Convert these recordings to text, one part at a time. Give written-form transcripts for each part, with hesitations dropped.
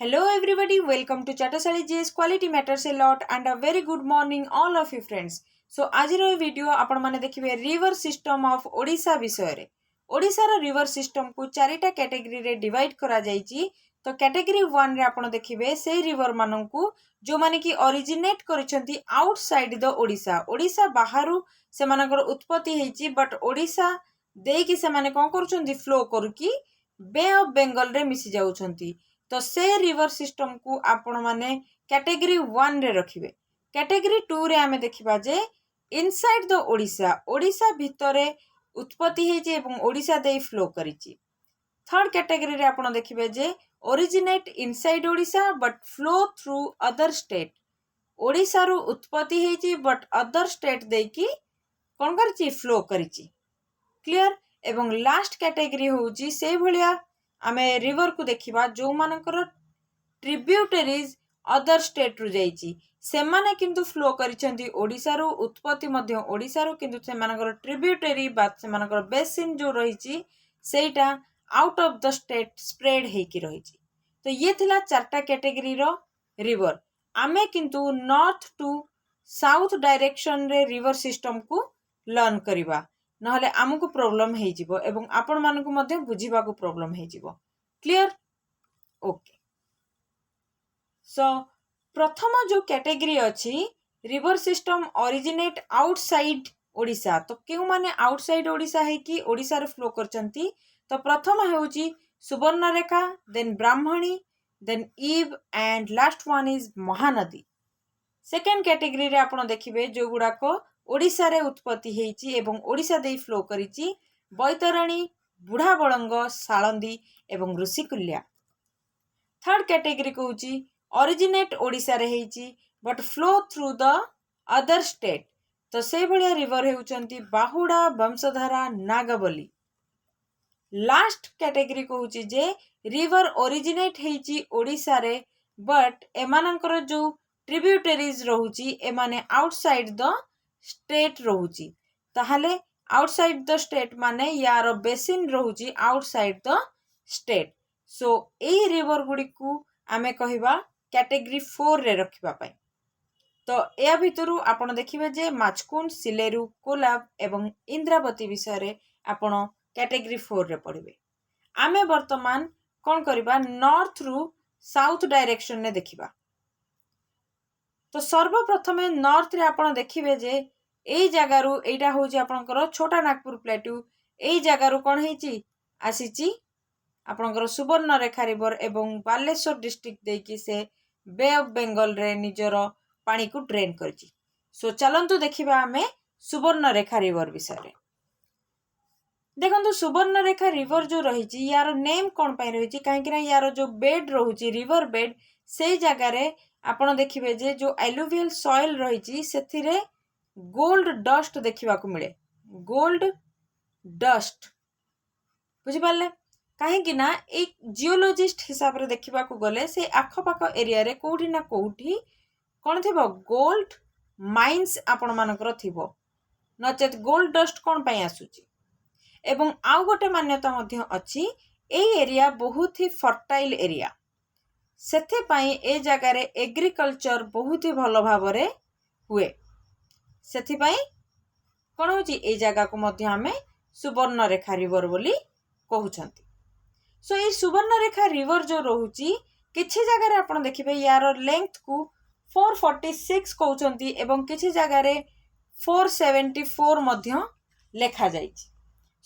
Hello everybody, welcome to Chatasali GS Quality Matters a lot and a very good morning all of you friends. So आजिर video आपण माने देखिबे river system of Odisha विषय रे। ओडिशा रो river system को चारिटा category रे डिवाइड करा जाईची। तो कैटेगरी 1 रे आपण देखिबे से रिवर माननकु जो माने की ओरिजिनेट करिसंती आउटसाइड द ओडिशा। ओडिशा बाहरु से मानकर उत्पत्ति हेची बट ओडिशा देई की से माने कोन करूछंती फ्लो करूकी बे ऑफ बंगाल रे मिसी जाउछंती। तो से रिवर सिस्टम को आपण माने कैटेगरी 1 रे रखिबे। कैटेगरी 2 रे आमे देखिबा जे इनसाइड द ओडिशा ओडिशा भितरे उत्पत्ति हेची एवं ओडिशा देई फ्लो करिची। थर्ड कैटेगरी रे आपण देखिबे जे originate inside Odisha but flow through other state. Odisha रु उत्पत्ति हेची बट अदर स्टेट देई की कोन करची फ्लो करिची। क्लियर। एवं लास्ट कैटेगरी होची से भलिया आमे रिवर को देखिबा जो मानकर ट्रिब्यूटरीज अदर स्टेट रु जाईची से माने किंतु फ्लो करिसेंती ओडिसा रु उत्पत्ति मध्य ओडिसा रु किंतु से मानकर ट्रिब्यूटरी बा से मानकर बेसिन जो रहिची सेटा out of the state spread हेकी रहिची। तो ये थिला चारटा कैटेगरी रो रिवर। आमे किंतु नॉर्थ टू साउथ डायरेक्शन रे रिवर सिस्टम को लर्न करिबा नहले आमको प्रॉब्लम हे जिवो एवं आपण मानकु मध्ये बुझिबा को प्रॉब्लम हे जिवो। क्लियर। ओके। सो प्रथम जो कैटेगरी अछि river system originate outside Odisha. तो केउ माने आउटसाइड ओडिशा है कि ओडिशा रे फ्लो करचंती। तो प्रथम हेउची सुवर्णरेखा, देन ब्राह्मणी, देन ईव and last one is Mahanadi. Second category रे आपण देखिबे जो गुडा को ओडिशा रे उत्पत्ति हेची एवं ओडिशा देई फ्लो करिची बैतरणी, बुढ़ा बळंग, साळंदी एवं ऋषिकुल्या। थर्ड कैटेगरी कहूची ओरिजिनेट ओडिशा रे हेची but flow through the other state. तो से भलिया रिवर हेउचंती बाहुडा, वंशधारा, नागबली। लास्ट कैटेगरी कहूची जे रिवर ओरिजिनेट हेची ओडिशा रे बट एमानकर जो ट्रिब्यूटरीज रहुची एमाने आउटसाइड द स्टेट रहुची। ताहाले आउटसाइड द स्टेट माने यार बेसिन रहुची आउटसाइड द स्टेट। सो ए रिवर गुडी को आमे कहिबा कैटेगरी 4 रे रखिबा पई। तो या भितरु आपण देखिबे जे माचकुंड, सिलेरु, कोलाब एवं इंद्रावती विषय रे आपण कैटेगरी 4 रे पढिबे। आमे वर्तमान कोन करिबा नॉर्थ रु साउथ डायरेक्शन ने देखिबा। तो सर्वप्रथमे नॉर्थ रे आपण देखिबे जे एई जगारु एटा होची आपनकर छोटा नागपुर प्लेट्यू। एई जगारु कोन हेची आसीची आपनकर सुवर्णरेखा रिवर एवं बालेश्वर डिस्ट्रिक्ट देकी से बे ऑफ बंगाल रे निजर पानी को ड्रेन करची। सो चलंतु देखिबा आमे सुवर्णरेखा रिवर विषय रे। देखंतु सुवर्णरेखा रिवर जो रहिची यार नेम कोन पई रहिची काहे कि ना यार जो बेड रहुची रिवर बेड से जगह रे आपण देखिबे जे जो एलुवियल सॉइल रहिची सेथिरे गोल्ड डस्ट देखिबा को मिले। गोल्ड डस्ट बुझि पाले काहे कि ना एक जियोलॉजिस्ट हिसाब रे देखिबा को गले से आखपाख एरिया रे कोठी ना कोठी कोन थिबो गोल्ड माइंस आपण मानकर थिबो नचेत गोल्ड डस्ट कोन पई आसुची। एवं आउ गोटे मान्यता मध्य अछि ए एरिया बहुत ही फर्टाइल एरिया सेथे पई ए जगह रे एग्रीकल्चर बहुत ही भलो भाबरे हुए। सेथि पई कोन होची ए जगह को मध्य हमें सुवर्णरेखा रिवर बोली कहउछंती। सो ए सुवर्णरेखा रिवर जो रहुची किछि जगह रे आपण देखिबे यार लेंथ को 446 कहउछंती एवं किछि जगह रे 474 मध्य लेखा जाईची।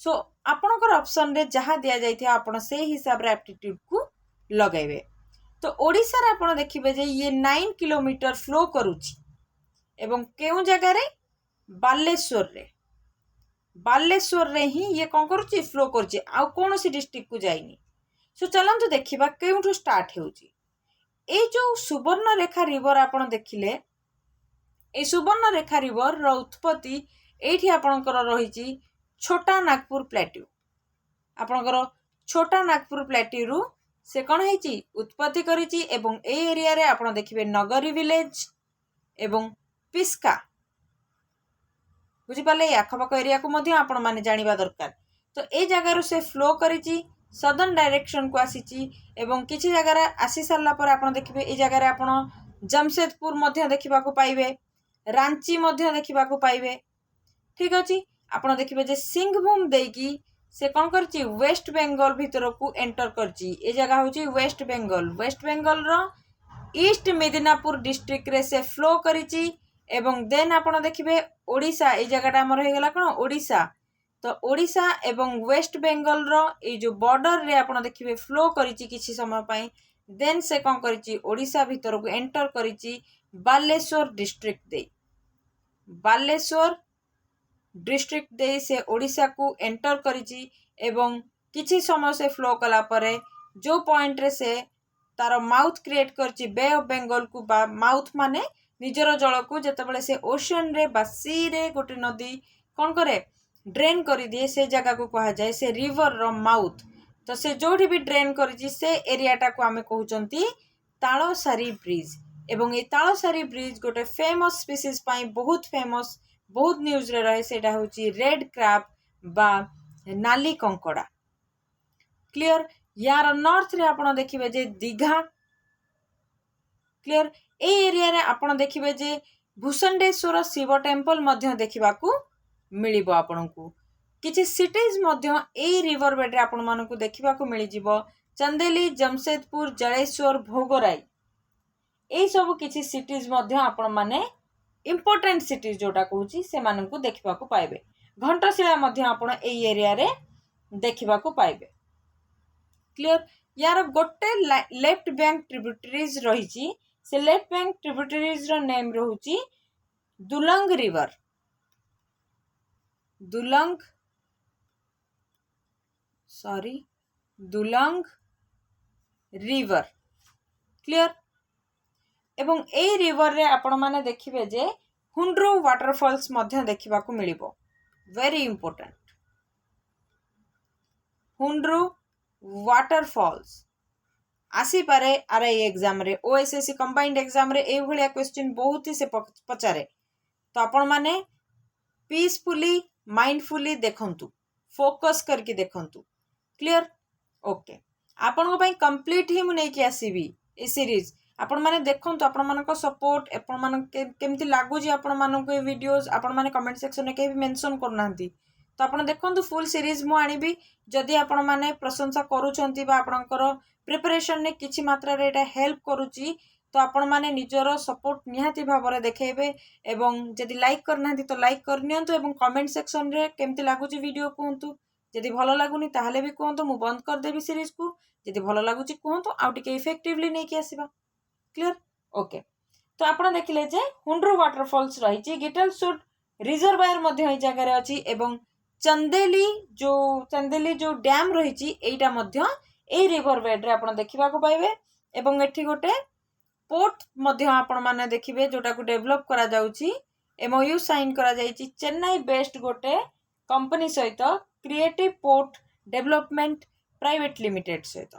सो आपनकर ऑप्शन रे जहा दिया जाइथिया आपण से हिसाब रे एप्टीट्यूड को लगाइबे। तो ओडिसा रे आपण देखिबे जे ये 9 किलोमीटर फ्लो करूची एवं केउ जगह रे बालेश्वर रे ही ये कोन करूची फ्लो करूची आ कोनोसी डिस्ट्रिक्ट को जाइनी। सो चलंतु देखिबा केउठु स्टार्ट हेउची ए जो सुवर्णरेखा रिवर आपण देखिले ए सुवर्णरेखा रिवर रो उत्पत्ति एठी आपणकर रहिची छोटा नागपुर प्लेट्यू। आपणकर छोटा नागपुर प्लेट्यू रु से कोन हेची उत्पत्ति करिची एवं ए एरिया रे आपण देखिबे नगरी विलेज एवं पिस्का बुझी पाले आखपाख एरिया को मध्य आपण माने जानिबा दरकार। तो ए जगह रु से फ्लो करिची सदर्न डायरेक्शन को आसीची एवं किछि जगह आसी सारला पर आपण देखिबे ए जगह आपण जमशेदपुर मध्य देखिबा को पाइबे, रांची मध्य देखिबा को पाइबे। ठीक अछि। आपण देखिबे जे सिंहभूम देकी से कौन करची वेस्ट बेंगल भीतर को एंटर करची। ए जगह होची वेस्ट बेंगल रो ईस्ट मिदनापुर डिस्ट्रिक्ट रे से फ्लो करिची एवं देन आपण देखिबे ओडिशा ए जगहटा हमर हे गेला कोन ओडिशा। तो ओडिशा एवं वेस्ट बेंगल रो ए जो बॉर्डर रे आपण देखिबे फ्लो करिची किछि समय पई। देन से कौन करिची ओडिशा भीतर को एंटर करिची बालेश्वर डिस्ट्रिक्ट दे। बालेश्वर डिस्ट्रिक्ट दे से ओडिशा को एंटर करिची एवं किछि समय से फ्लो कला परे जो पॉइंट रे से तार माउथ क्रिएट करची बे ऑफ बेंगल को बा माउथ माने निजर जल को जेतेबेले से ओशन रे बा सी रे गोटे नदी कौन करे ड्रेन कर दिए से जगह को कहा जाए से रिवर रो माउथ। तो से जोठी भी ड्रेन करिची से एरियाटा को आमे कहउचंती तालसारी ब्रिज एवं ए तालसारी ब्रिज गोटे फेमस स्पीसीज पाई बहुत फेमस बहुत न्यूज रे रहे सेटा होची रेड क्रैब बा नाली कंकड़ा। क्लियर। यार नॉर्थ रे आपण देखिबे जे दीघा। क्लियर। ए एरिया रे आपण देखिबे जे भूषंडेश्वर शिव टेम्पल मध्य देखिबा को मिलिबो। आपनकू किछि cities Madhya a river bed रे आपण मानकू देखिबा को मिलि जिवो। चंदेली, जमशेदपुर, जलेश्वर, भोगराई ए सब किछि सिटीज मध्य आपण माने इंपोर्टेंट सिटीज जोटा कहूची से मानकू देखिबा को पाइबे। घंटाशिला मध्य आपण ए एरिया रे देखिबा को पाइबे। क्लियर। यार गोटे लेफ्ट बैंक ट्रिब्यूटरीज रहिची से लेफ्ट बैंक ट्रिब्यूटरीज रो नेम रहूची दुलंग रिवर। दुलंग रिवर। क्लियर। एवं ए रिवर रे आपण माने देखिबे जे हुंड्रू वाटरफॉल्स मध्य देखिबा को मिलिबो। वेरी इंपोर्टेंट हुंड्रू वाटरफॉल्स आसी पारे आरआई एग्जाम रे ओएसएससी कंबाइंड एग्जाम रे ए भलिया क्वेश्चन बहुत ही से पचारे। तो आपण माने पीसफुली माइंडफुली देखंतु फोकस करके देखंतु। क्लियर। ओके। आपण को कंप्लीट ही मु नै कि आसीबी ए सीरीज आपण माने देखंतु आपण मानको सपोर्ट आपण मान केमती लागु जी आपण मानको ए वीडियोस आपण माने कमेंट सेक्शन में के भी मेंशन करनांती। तो आपण देखंतु फुल सीरीज मु आनिबी जदी आपण माने प्रशंसा करूछंती बा आपणकर प्रिपरेशन ने किछि मात्रा रे एटा हेल्प करूची तो आपण माने निजरो सपोर्ट निहाती भाबरे देखेबे एवं जदी लाइक करनांती तो लाइक करनियंतु एवं कमेंट सेक्शन रे केमती लागुची वीडियो कहंतु। जदी भलो लागुनी ताहले भी कहंतु मु बंद कर देबी सीरीज को। जदी भलो लागुची कहंतु आ टिके इफेक्टिवली नै कि आसीबा। क्लियर। ओके। तो आपण देखिले जे हुंड्रू वाटरफॉल्स रहिची गिटलसुड रिजर्वायर मध्य ए जगह रे अछि एवं चंदेली जो dam रहिची Etah Madhya a river bed रे आपण देखिबा को पाइबे एवं एठी गोटे पोर्ट मध्य आपण माने देखिबे जोटा को डेवलप करा जाउची एमओयू साइन करा जाइची चेन्नई बेस्ड गोटे कंपनी सहित creative port development private limited सहित।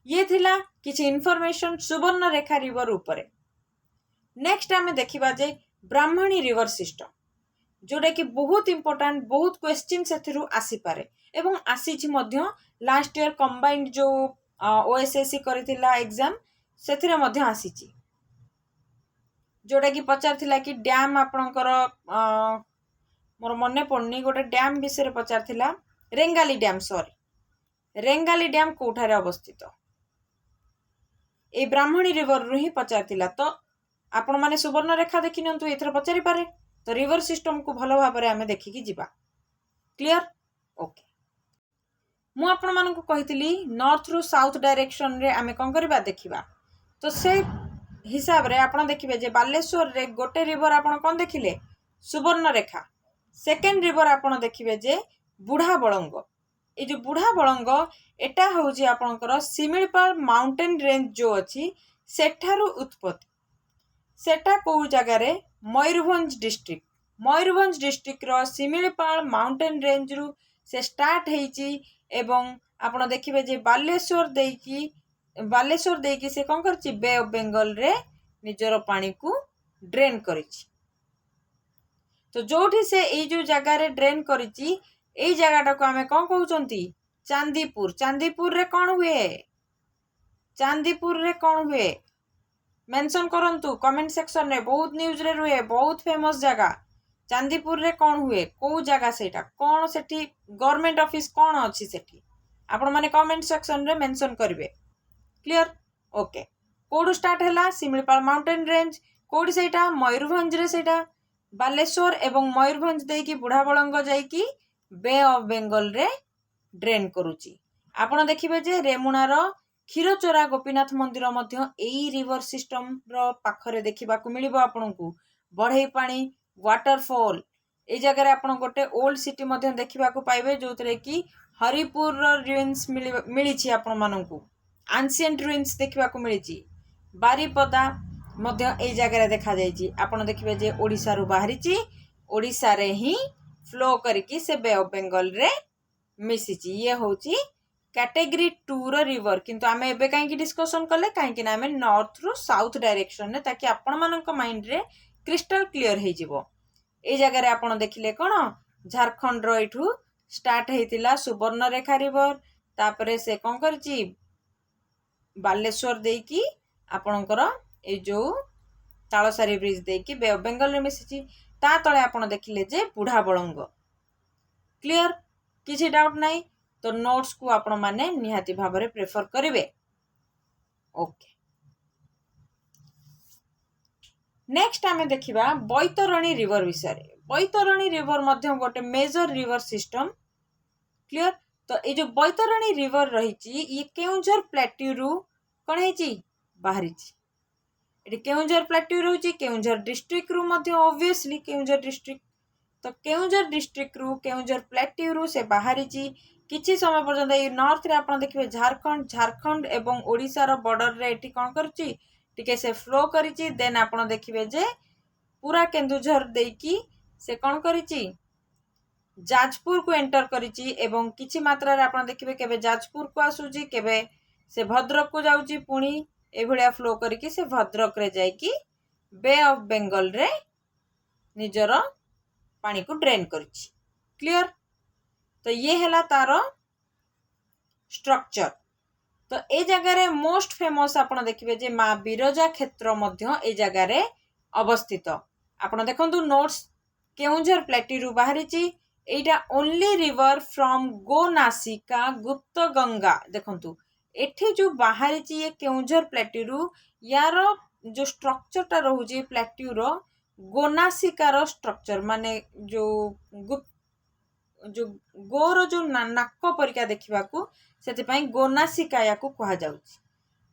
ये थिला किछि इन्फॉर्मेशन सुवर्ण रेखा रिवर उपरे। नेक्स्ट आमे देखिबा जे ब्राह्मणी रिवर सिस्टम जोटा कि बहुत इंपोर्टेंट बहुत क्वेश्चन सेथिरु आसी पारे एवं आसीछि मध्य लास्ट ईयर कंबाइंड जो ओएसएससी करथिला एग्जाम सेथिरे मध्य आसीछि जोटा कि पचारथिला कि डैम आपणकर मोर मने पड़नी गोटे डैम विषय पचारथिला रेंगाली डैम रेंगाली डैम कोठारे अवस्थित ए ब्राह्मणी रिवर रु ही पचारथिला। तो आपण माने सुवर्ण रेखा देखि नंतु एथरे पचारि पारे तो रिवर सिस्टम को भलो भाबरे आमे देखिकी जिबा। क्लियर। ओके। मु आपण मानकु कहितली नॉर्थ रु साउथ डायरेक्शन रे आमे कोन करबा देखिबा। तो से हिसाब रे आपण देखिबे जे बालेश्वर रे गोटे रिवर आपण कोन देखिले सुवर्ण रेखा। सेकेंड रिवर आपण देखिबे जे बुढ़ा बळंग। ए जो बुढ़ा बळंग एटा होउची आपणकर सिमिलपाल माउंटेन रेंज जो अछि सेठारु उत्पत्ति। सेटा को जगह रे मयूरभंज डिस्ट्रिक्ट रो सिमिलपाल माउंटेन रेंज रु से स्टार्ट हेची एवं आपण देखिबे जे बालेश्वर देकी से कोन करची बे ऑफ बेंगल रे निजरो पानी को ड्रेन करिची। तो जोठी से ए जो जगह रे ड्रेन करिची ए जगहटा को आमे कोन कहउचंती चांदीपुर चांदीपुर रे कौन हुए चांदीपुर रे कौन हुए मेंशन करंतु कमेंट सेक्शन रे बहुत न्यूज रे रुए बहुत फेमस जगह चांदीपुर रे कौन हुए को जगह सेटा कौन सेठी गवर्नमेंट ऑफिस कौन अच्छी सेठी आपण माने कमेंट सेक्शन रे मेंशन करिवे क्लियर ओके कोडू स्टार्ट हैला सिमिलपाल माउंटेन रेंज कोडी सेटा मयूरभंज रे सेटा बालेश्वर एवं मयूरभंज देकी बुढ़ाबलंग जाइकी बे ऑफ बेंगल रे ड्रेन करूची आपण देखिबे जे रेमुणार क्षीरचोरा गोपीनाथ मंदिर मध्य एई रिवर सिस्टम रो पाखरे देखिबा को मिलिबो आपनकू बढ़ई पानी वाटरफॉल ए जगह आपण गोटे ओल्ड सिटी मध्य देखिबा को पाइबे जोतरे की हरिपुर रो रुइन्स मिलिछि आपण मानकू एंशिएंट रुइन्स देखिबा को मिलिछि बारीपदा मध्य ए जगह देखा जाइछि आपण देखिबे जे ओडिसा रु बाहरिछि ओडिसा रे ही फ्लो करके से बे ऑफ बेंगल रे मिसिछि ये होछि कैटेगरी 2 रो रिवर किंतु आमे एबे काई की डिस्कशन करले काई कि ना आमे नॉर्थ रु साउथ डायरेक्शन ने ताकि आपण मानक माइंड रे क्रिस्टल क्लियर हे जिवो ए जगह रे आपण देखिले कोन झारखंड रो इठू स्टार्ट हेतिला सुवर्णरेखा रिवर तापरे से कोन करछि बालेश्वर देकी आपणकर ए जो Talsari bridge देकी bay of Bengal रे मिसिछि ता तळे आपण देखिले जे बुढ़ाबलंग क्लियर किछि डाउट नाही तो नोट्स को आपण माने निहाती भाबरे प्रेफर करिवे ओके नेक्स्ट आमे देखिबा बैतरणी रिवर विषय बैतरणी रिवर मध्य गोटे मेजर रिवर सिस्टम क्लियर तो ए जो बैतरणी रिवर रहिछि ये केउंझर प्लेट्यू रु कोन हेछि बाहरिछि एटी केउंझर प्लेट्यू रहउछि केउंझर डिस्ट्रिक्ट रु मध्य ऑब्वियसली केउंझर डिस्ट्रिक्ट तो केउंझर डिस्ट्रिक्ट रु केउंझर प्लेट्यू रु से बाहरिछि किछि समय पर्यंत ए नॉर्थ रे आपण देखिबे झारखंड एवं ओडिसा रो बॉर्डर रे एटी कोन करछि टिके से फ्लो करिछि देन आपण देखिबे जे पूरा केन्दुझर देकी से कोन करिछि जाजपुर को एंटर करिछि एवं किछि मात्रा रे आपण देखिबे केबे जाजपुर को आसुछि केबे से भद्रक को जाउछि पुणी ए भलिया फ्लो करिकि से भद्रक रे जाइकी बे ऑफ बेंगल रे निजर पानी को ड्रेन करिछि क्लियर तो ये हैला तारो स्ट्रक्चर तो ए जगह रे मोस्ट फेमस आपण देखिबे जे मां बिरजा क्षेत्र मध्य ए जगह रे अवस्थित आपण देखंतु notes Keonjhar plateau बाहरिछि Etah only river from गोनासिका Gupt Ganga देखंतु एठी जो बाहरिछि ये केउंझर प्लेट्यू यार जो स्ट्रक्चर ता रहउछि प्लेट्यू रो गोनासिका रो स्ट्रक्चर माने जो गोर जो नाक परिका देखा से गोनासिका या कह जाउछि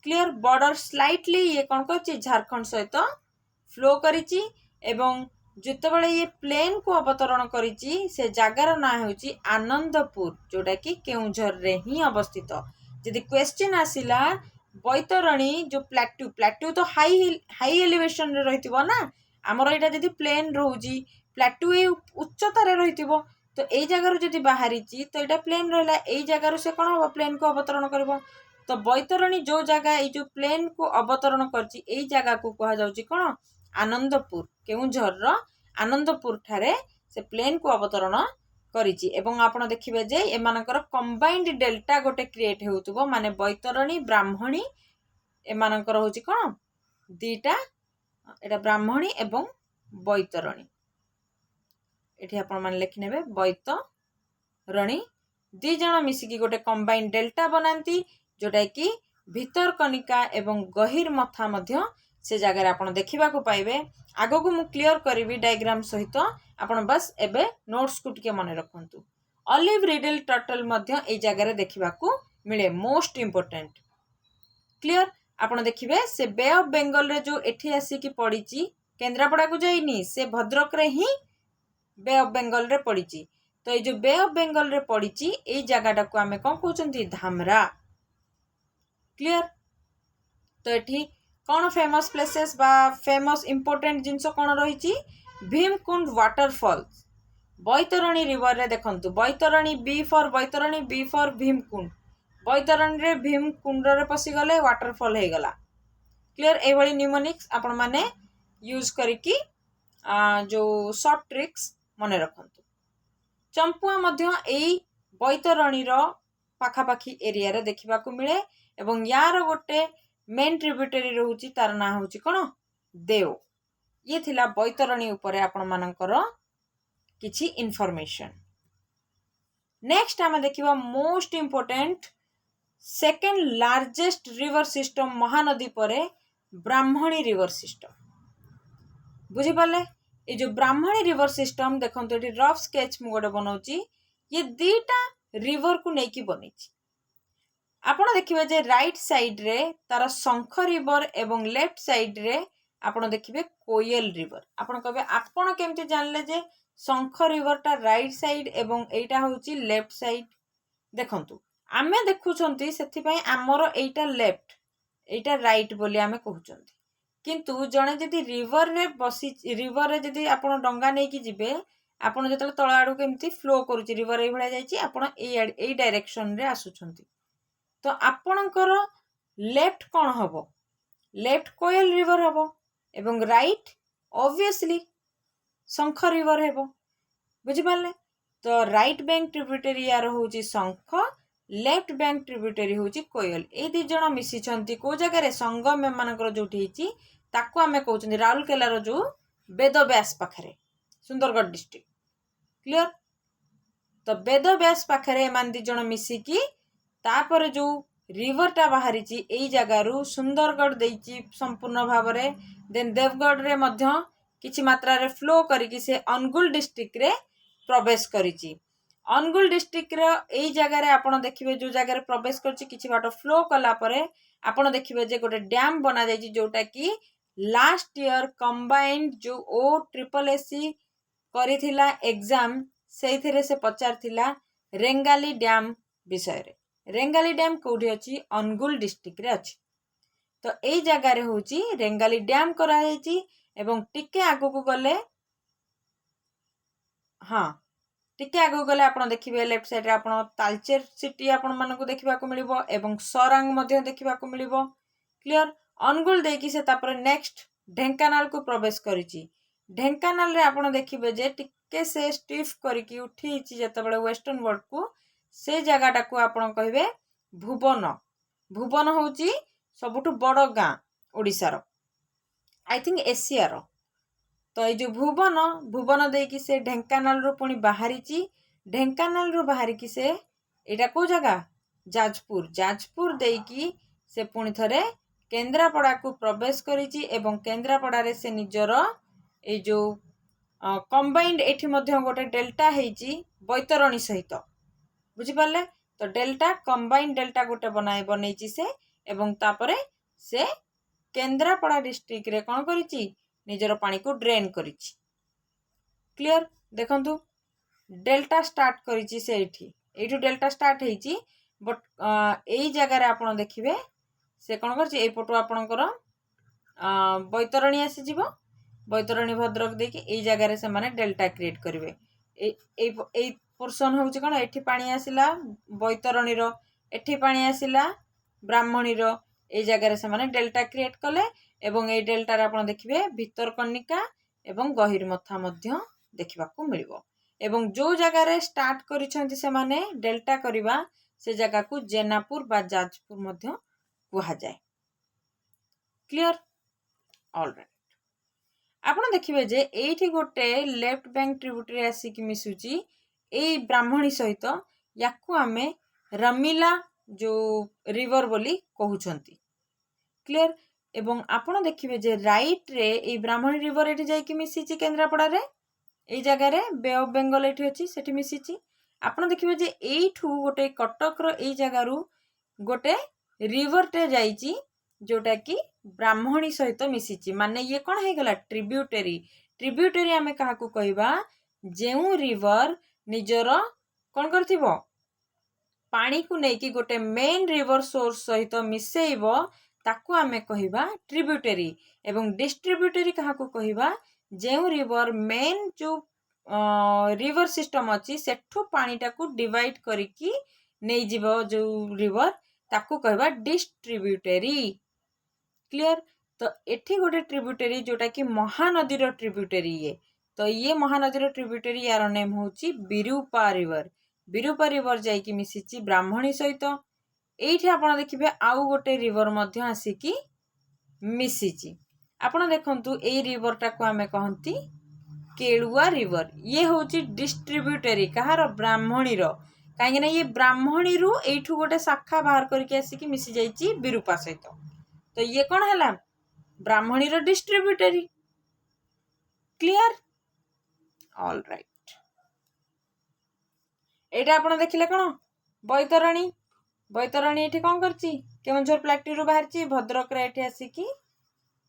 क्लियर बॉर्डर स्लाइटली ये कौन कर झारखंड सहित फ्लो करिछि एवं जितेबाला ये प्लेन को अवतरण करिछि से जगार ना होछि आनंदपुर जोटा कि केउंझर रे ही अवस्थित जदि क्वेश्चन आसिला बैतरणी जो प्लेट्यू तो हाई एलिवेशन रे रहितिबो ना हमर एटा जदि प्लेन रहउछि प्लेट्यू ए उच्चता रे रहितिबो तो ए जगार जदि बाहरिछि तो एटा प्लेन रहला ए जगार से कोन हो प्लेन को अवतरण करबो तो बैतरणी जो जगह ए जो प्लेन को अवतरण करछि ए जगह को कहा जाउछि कोन आनंदपुर केउंझर रो आनंदपुर ठारे से प्लेन को अवतरण करिछि एवं आपण देखिबे जे एमानकर कंबाइंड डेल्टा गोटे क्रिएट हेउतबो माने बैतरणी ब्राह्मणी एमानकर होछि कोन दीटा एटा ब्राह्मणी एवं बैतरणी एठी आपण मान लिखि नेबे बैतरणी दी जण मिसिकी गोटे कंबाइंड डेल्टा बनांती जोटा कि भीतर कनिका एवं गहिर मथा मध्य से जगह आपण देखिबा को पाइबे आगो को मु क्लियर करिवि डायग्राम सहित आपण बस एबे नोट्स को टिके माने रखंतु ऑलिव रिडल टर्टल मध्य ए जगह रे देखिबा को मिले मोस्ट इंपोर्टेंट क्लियर आपण देखिबे से बे ऑफ बेंगल रे जो एठी आसी की पड़ीची केंद्रापड़ा को जाइनी से भद्रक रे ही बे ऑफ बेंगल रे पड़ीची तो ये जो बे ऑफ बेंगल रे पड़ीची ए जगहटा को आमे कोन कहउचंती धामरा क्लियर तो एठी कौन फेमस प्लेसेस बा फेमस इंपोर्टेंट जिनस कौन रही भीमकुंड वाटरफॉल्स बैतरणी रिवर रे देखंतु बैतरणी बी फॉर भीमकुंड बैतरणी रे भीमकुंड रे पसी गले वाटरफॉल हे गला क्लियर ए भली न्यूमोनिक्स आपण माने यूज करिकी जो शॉर्ट ट्रिक्स मने रखंतु चंपुआ मध्य एई बैतरणी रो पाखापाखी एरिया रे देखा मिले एवं यार गोटे मेन ट्रिब्यूटरी रोची तार ना हूँ कौन देव। ये थिला बैतरणी उपरे आपण मानकर किछि इनफॉरमेशन। नेक्स्ट आम देखिबा most important second largest river system Mahanadi परे ब्राह्मणी रिवर सिस्टम। बुझी पाले ये जो ब्राह्मणी रिवर सिस्टम देखंतु एठी रफ स्केच मु गोटे बनाउची। ये दीटा रिवर को नेकी बनीची। आपण देखिबे जे राइट साइड रे तार शंख रिवर एवं लेफ्ट साइड रे आपण देखिबे कोयल रिवर। आपण कहबे आपण केमते जानले जे शंख रिवर टा राइट साइड एवं एटा होची लेफ्ट साइड। देखंतु आमे देखुछंती सेथि पई हमर एटा लेफ्ट एटा राइट बोली आमे कहउछंती। किंतु जणे जदि रिवर रे बसी रिवर रे जदि आपण डंगा नै कि जिबे आपण जतले तळ आडू केमती फ्लो करूची रिवर ए भळा जाईची आपण ए डायरेक्शन रे आसुछंती। तो आपणकर लेफ्ट कौन हबो लेफ्ट कोयल रिवर हबो एवं राइट ऑब्वियसली शंख रिवर हेबो। बुझी पाले तो राइट बैंक ट्रिब्यूटरी यार होची शंख लेफ्ट बैंक ट्रिब्यूटरी होची कोयल। ए दी जण मिसी छंती को जगह रे संगम मानकर जोठी हिची ताको आमे कहउछंती राउरकेला रो जो बेदव्यास पाखरे सुंदरगढ़ डिस्ट्रिक्ट। क्लियर तो बेदव्यास पाखरे मान दी जण मिसी की तापर जो रिवर टा बाहरी एई जगारू सुंदरगढ़ देइची संपूर्ण भावरे देन देवगढ़ रे मध्य किछि मात्रा रे फ्लो करिकि से अनुगुल डिस्ट्रिक्ट रे प्रवेश करिची। अनुगुल डिस्ट्रिक्ट रे एई जगह रे आपण देखिबे जो जगह रे प्रवेश करची किछि बाट फ्लो कला परे आपण देखिबे जे गोटे डैम बना जाईची जोटा की लास्ट ईयर कंबाइंड जो ओ ट्रिपल एससी करिथिला एग्जाम सेइथिरे से पचारथिला रेंगाली डैम विषय रे। रेंगाली डैम कोठी अछि अनुगुल डिस्ट्रिक्ट रे अछि। तो एई जगह रे होची रेंगाली डैम करा जाईची एवं टिके आगु को गले हाँ टिके आगु गले आपण देखिबे लेफ्ट साइड रे आपण तालचेर सिटी आपण मानको देखिबा को मिलिबो एवं सरांग मध्ये देखिबा को मिलिबो। क्लियर अनुगुल देकी से तापर नेक्स्ट ढेंकानाल को प्रवेश करिची। ढेंकानाल रे आपण देखिबे जे टिके से स्टिफ करिकि उठीची जतबेले वेस्टर्न वर्ल्ड को से जगह को आपण कहबे भुवन। भुवन होची सबुठु बड़ गां ओडिसा रो आई थिंक एशिया रो। तो ये जो भुवन भुवन देकी से ढेंकानाल रो पुणी बाहरीची। ढेंकानाल रो बाहरिकी से एटा को जगह जाजपुर। जाजपुर देकी से पुणी थरे केन्द्रापड़ा को प्रवेश करिची एवं केन्द्रापड़ा रे से निजर ए जो कंबाइंड एठी मध्य गोटे डेल्टा हेची बैतरणी सहित। बुझी पाले तो डेल्टा कंबाइंड डेल्टा गोटे बनैची से एवं तापरे से केन्द्रापड़ा डिस्ट्रिक्ट रे कोन करिची निजर पानी को ड्रेन करिची। क्लियर देखंतु डेल्टा स्टार्ट करिची से एठू डेल्टा स्टार्ट हेची बट एई जगह रे आपण देखिबे से कोन करची ए पटो आपणकर बैतरणी आसी जीवो। बैतरणी भद्रक देकी एई जगह रे से माने डेल्टा क्रिएट करिवे। ए पोर्शन होउची कोन एठी पानी आसिला बैतरणी रो एठी पानी आसिला ब्राह्मणी रो ए जगह रे से माने डेल्टा क्रिएट कले एवं ए डेल्टा रे आपण देखिबे भितरकनिका एवं गहिरमथा मध्य देखिबा को मिलिबो। एवं जो जगह रे स्टार्ट करिसंती से माने डेल्टा करिबा से जगह को जेनापुर बा जाजपुर मध्य कुहा जाए। क्लियर ऑलराइट आपण देखिबे जे एठी गोटे लेफ्ट बैंक ट्रिब्यूटरी आसी कि मिसुची ए ब्राह्मणी सहित याकू आमे रमिला जो रिवर बोली कहउछंती। क्लियर एवं आपण देखिबे जे राइट रे ए ब्राह्मणी रिवर एठी जाई कि मिसिची केन्द्रापड़ा रे ए जगह रे बे ऑफ बेंगल एठी अछि सेठी मिसिची। आपण देखिबे जे एठू गोटे कटक रो ए जगह रु गोटे रिवर टे जाईची जोटा कि ब्राह्मणी सहित मिसिची। माने ये कौन है गला ट्रिब्यूटरी। ट्रिब्यूटरी आमे कहा को कहबा जेउ रिवर निजर कौन करथिबो पानी को नेकी गोटे मेन रिवर सोर्स सहित मिसेइबो ताकू आमे कहबा ट्रिब्यूटरी। एवं डिस्ट्रीब्यूटरी कहा को कहबा जेउ रिवर मेन जो रिवर सिस्टम अछि सेठू पानी टाकू डिवाइड करिकी नै जीवो जो रिवर ताकू कहबा डिस्ट्रीब्यूटरी। क्लियर तो एठी गोटे ट्रिब्यूटरी जोटा कि महानदी रो ट्रिब्यूटरी ये। तो ये महानदी रो ट्रिब्यूटरी यार नेम होची बिरूपा रिवर। ବିରୂପା ରିଭର ଯାଇକି ମିଶିଛି ବ୍ରାହ୍ମଣୀ ସହିତ। ଏଇଠି ଆପଣ ଦେଖିବେ ଆଉ ଗୋଟେ ରିଭର ମଧ୍ୟ ଆସିକି ମିଶିଛି। ଆପଣ ଦେଖନ୍ତୁ ଏଇ ରିଭରଟାକୁ ଆମେ କହନ୍ତି କେଳୁଆ ରିଭର। ଇଏ ହେଉଛି ଡିଷ୍ଟ୍ରିବ୍ୟୁଟରୀ କାହାର? ବ୍ରାହ୍ମଣୀର। କାହିଁକିନା ଇଏ ବ୍ରାହ୍ମଣୀରୁ ଏଇଠୁ ଗୋଟେ ଶାଖା ବାହାର କରିକି ଆସିକି ମିଶି ଯାଇଛି ବିରୂପା ସହିତ। ତ ଇଏ କ'ଣ ହେଲା? ବ୍ରାହ୍ମଣୀର ଡିଷ୍ଟ୍ରିବ୍ୟୁଟରୀ। କ୍ଲିୟର? All right. ଏଇଟା ଆପଣ ଦେଖିଲେ କ'ଣ? ବୈତରଣୀ। ବୈତରଣୀ ଏଠି କ'ଣ କରିଛି? କେଉଁଝର ପ୍ଲାଟିରୁ ବାହାରିଛି, ଭଦ୍ରକରେ ଏଠି ଆସିକି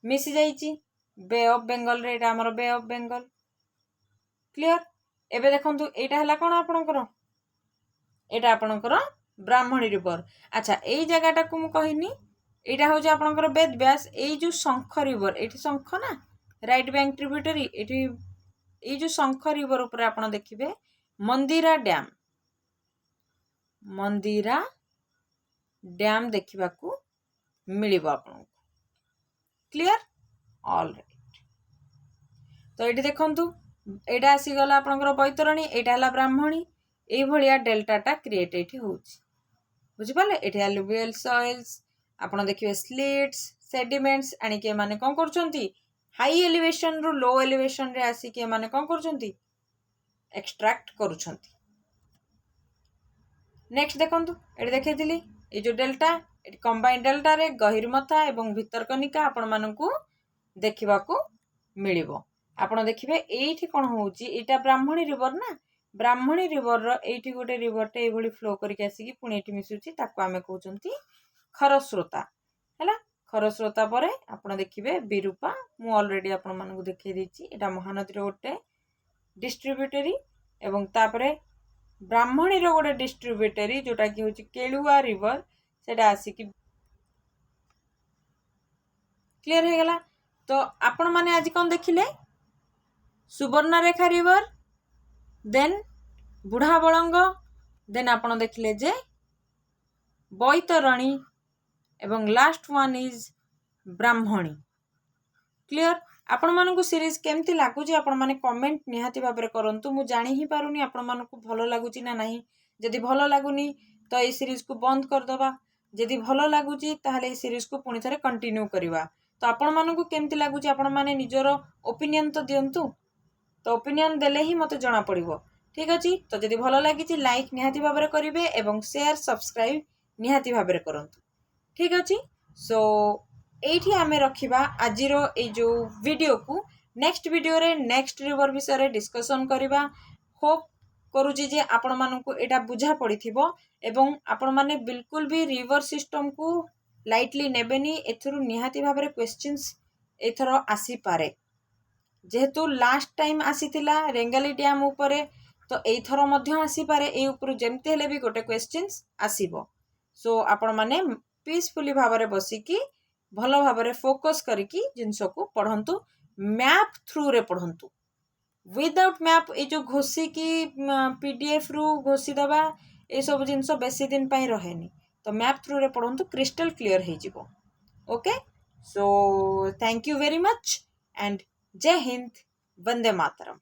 ମିଶି ଯାଇଛି ବେ ଅଫ୍ ବେଙ୍ଗଲରେ। ଏଇଟା ଆମର ବେ ଅଫ୍ ବେଙ୍ଗଲ। କ୍ଲିୟର? ଏବେ ଦେଖନ୍ତୁ ଏଇଟା ହେଲା କ'ଣ ଆପଣଙ୍କର? ଏଇଟା ଆପଣଙ୍କର ବ୍ରାହ୍ମଣୀ ରିଭର। ଆଚ୍ଛା, ଏଇ ଜାଗାଟାକୁ ମୁଁ କହିନି, ଏଇଟା ହେଉଛି ଆପଣଙ୍କର ବେଦ ବ୍ୟାସ। ଏଇ ଯେଉଁ ଶଙ୍ଖ ରିଭର, ଏଇଠି ଶଙ୍ଖ ନା, ରାଇଟ୍ ବ୍ୟାଙ୍କ ଟ୍ରିବ୍ୟୁଟରୀ। ଏଠି ଏଇ ଯେଉଁ ଶଙ୍ଖ ରିଭର ଉପରେ ଆପଣ ଦେଖିବେ ମନ୍ଦିରା ଡ୍ୟାମ। ମନ୍ଦିରା ଡ୍ୟାମ ଦେଖିବାକୁ ମିଳିବ ଆପଣଙ୍କୁ। କ୍ଲିୟର? All right. ତ ଏଇଠି ଦେଖନ୍ତୁ ଏଇଟା ଆସିଗଲା ଆପଣଙ୍କର ବୈତରଣୀ, ଏଇଟା ହେଲା ବ୍ରାହ୍ମଣୀ। এইভଳିଆ ଡେଲ୍ଟାଟା କ୍ରିଏଟ୍ ଏଇଠି ହେଉଛି। ବୁଝିପାରିଲେ? ଏଠି ଆଲୁଭିଆଲ ସଏଲ୍ସ, ଆପଣ ଦେଖିବେ ସ୍ଲିଟ୍ସ, ସେଡିମେଣ୍ଟସ ଆଣିକି ଏମାନେ କ'ଣ କରୁଛନ୍ତି? ହାଇ ଏଲିଭେସନରୁ ଲୋ ଏଲିଭେସନରେ ଆସିକି ଏମାନେ କ'ଣ କରୁଛନ୍ତି? ଏକ୍ସଟ୍ରାକ୍ଟ କରୁଛନ୍ତି। ନେକ୍ସଟ ଦେଖନ୍ତୁ, ଏଠି ଦେଖେଇଥିଲି ଏଇ ଯେଉଁ ଡେଲ୍ଟା, ଏଠି କମ୍ବାଇନ୍ ଡେଲ୍ଟାରେ ଗହିରମଥା ଏବଂ ଭିତରକନିକା ଆପଣମାନଙ୍କୁ ଦେଖିବାକୁ ମିଳିବ। ଆପଣ ଦେଖିବେ ଏଇଠି କ'ଣ ହେଉଛି? ଏଇଟା ବ୍ରାହ୍ମଣୀ ରିଭର ନା, ବ୍ରାହ୍ମଣୀ ରିଭରର ଏଇଠି ଗୋଟେ ରିଭରଟେ ଏଇଭଳି ଫ୍ଲୋ କରିକି ଆସିକି ପୁଣି ଏଠି ମିଶୁଛି, ତାକୁ ଆମେ କହୁଛନ୍ତି ଖରସ୍ରୋତା। ହେଲା? ଖରସ୍ରୋତା ପରେ ଆପଣ ଦେଖିବେ ବିରୂପା। ମୁଁ ଅଲରେଡ଼ି ଆପଣମାନଙ୍କୁ ଦେଖେଇ ଦେଇଛି, ଏଇଟା ମହାନଦୀର ଗୋଟେ ଡିଷ୍ଟ୍ରିବ୍ୟୁଟରୀ। ଏବଂ ତାପରେ ବ୍ରାହ୍ମଣୀର ଗୋଟେ ଡିଷ୍ଟ୍ରିବ୍ୟୁଟରୀ ଯେଉଁଟାକି ହେଉଛି କେଳୁଆ ରିଭର, ସେଇଟା ଆସିକି। କ୍ଲିୟର ହେଇଗଲା? ତ ଆପଣମାନେ ଆଜି କ'ଣ ଦେଖିଲେ? ସୁବର୍ଣ୍ଣରେଖା ରିଭର, ଦେନ୍ ବୁଢ଼ା ବଳଙ୍ଗ, ଦେନ୍ ଆପଣ ଦେଖିଲେ ଯେ ବୈତରଣୀ, ଏବଂ last one is Brahmani. Clear? ଆପଣମାନଙ୍କୁ ସିରିଜ୍ କେମିତି ଲାଗୁଛି ଆପଣମାନେ କମେଣ୍ଟ ନିହାତି ଭାବରେ କରନ୍ତୁ। ମୁଁ ଜାଣି ହିଁ ପାରୁନି ଆପଣମାନଙ୍କୁ ଭଲ ଲାଗୁଛି ନା ନାହିଁ। ଯଦି ଭଲ ଲାଗୁନି ତ ଏଇ ସିରିଜକୁ ବନ୍ଦ କରିଦେବା। ଯଦି ଭଲ ଲାଗୁଛି ତାହେଲେ ଏଇ ସିରିଜକୁ ପୁଣି ଥରେ କଣ୍ଟିନ୍ୟୁ କରିବା। ତ ଆପଣମାନଙ୍କୁ କେମିତି ଲାଗୁଛି ଆପଣମାନେ ନିଜର ଓପିନିଅନ୍ ତ ଦିଅନ୍ତୁ। ତ ଓପିନିଅନ୍ ଦେଲେ ହିଁ ମୋତେ ଜଣାପଡ଼ିବ। ଠିକ୍ ଅଛି? ତ ଯଦି ଭଲ ଲାଗିଛି ଲାଇକ୍ ନିହାତି ଭାବରେ କରିବେ ଏବଂ ସେୟାର ସବସ୍କ୍ରାଇବ୍ ନିହାତି ଭାବରେ କରନ୍ତୁ। ଠିକ୍ ଅଛି? ସୋ এইଠି ଆମେ ରଖିବା ଆଜିର ଏଇ ଯେଉଁ ଭିଡ଼ିଓକୁ। ନେକ୍ସଟ ଭିଡ଼ିଓରେ ନେକ୍ସଟ ରିଭର ବିଷୟରେ ଡିସ୍କସନ୍ କରିବା। ହୋପ୍ କରୁଛି ଯେ ଆପଣମାନଙ୍କୁ ଏଇଟା ବୁଝା ପଡ଼ିଥିବ ଏବଂ ଆପଣମାନେ ବିଲକୁଲ ବି ରିଭର ସିଷ୍ଟମକୁ ଲାଇଟଲି ନେବେନି। ଏଥିରୁ ନିହାତି ଭାବରେ କ୍ୱେଶ୍ଚିନ୍ସ ଏଥର ଆସିପାରେ। ଯେହେତୁ ଲାଷ୍ଟ ଟାଇମ୍ ଆସିଥିଲା ରେଙ୍ଗାଲି ଡ୍ୟାମ୍ ଉପରେ, ତ ଏଇଥର ମଧ୍ୟ ଆସିପାରେ। ଏଇ ଉପରୁ ଯେମିତି ହେଲେ ବି ଗୋଟେ କ୍ୱେଶ୍ଚିନ୍ସ ଆସିବ। ସୋ ଆପଣମାନେ ପିସଫୁଲି ଭାବରେ ବସିକି ଭଲ ଭାବରେ ଫୋକସ୍ କରିକି ଜିନିଷକୁ ପଢ଼ନ୍ତୁ। ମ୍ୟାପ୍ ଥ୍ରୁରେ ପଢ଼ନ୍ତୁ। ୱିଦାଉଟ୍ ମ୍ୟାପ୍ ଏଇ ଯେଉଁ ଘୋଷିକି PDFରୁ ଘୋଷିଦେବା ଏସବୁ ଜିନିଷ ବେଶୀ ଦିନ ପାଇଁ ରହେନି। ତ ମ୍ୟାପ୍ ଥ୍ରୁରେ ପଢ଼ନ୍ତୁ, କ୍ରିଷ୍ଟାଲ କ୍ଲିୟର ହେଇଯିବ। Okay? So thank you very much and ଜୟ ହିନ୍ଦ, ବନ୍ଦେ ମାତରମ୍।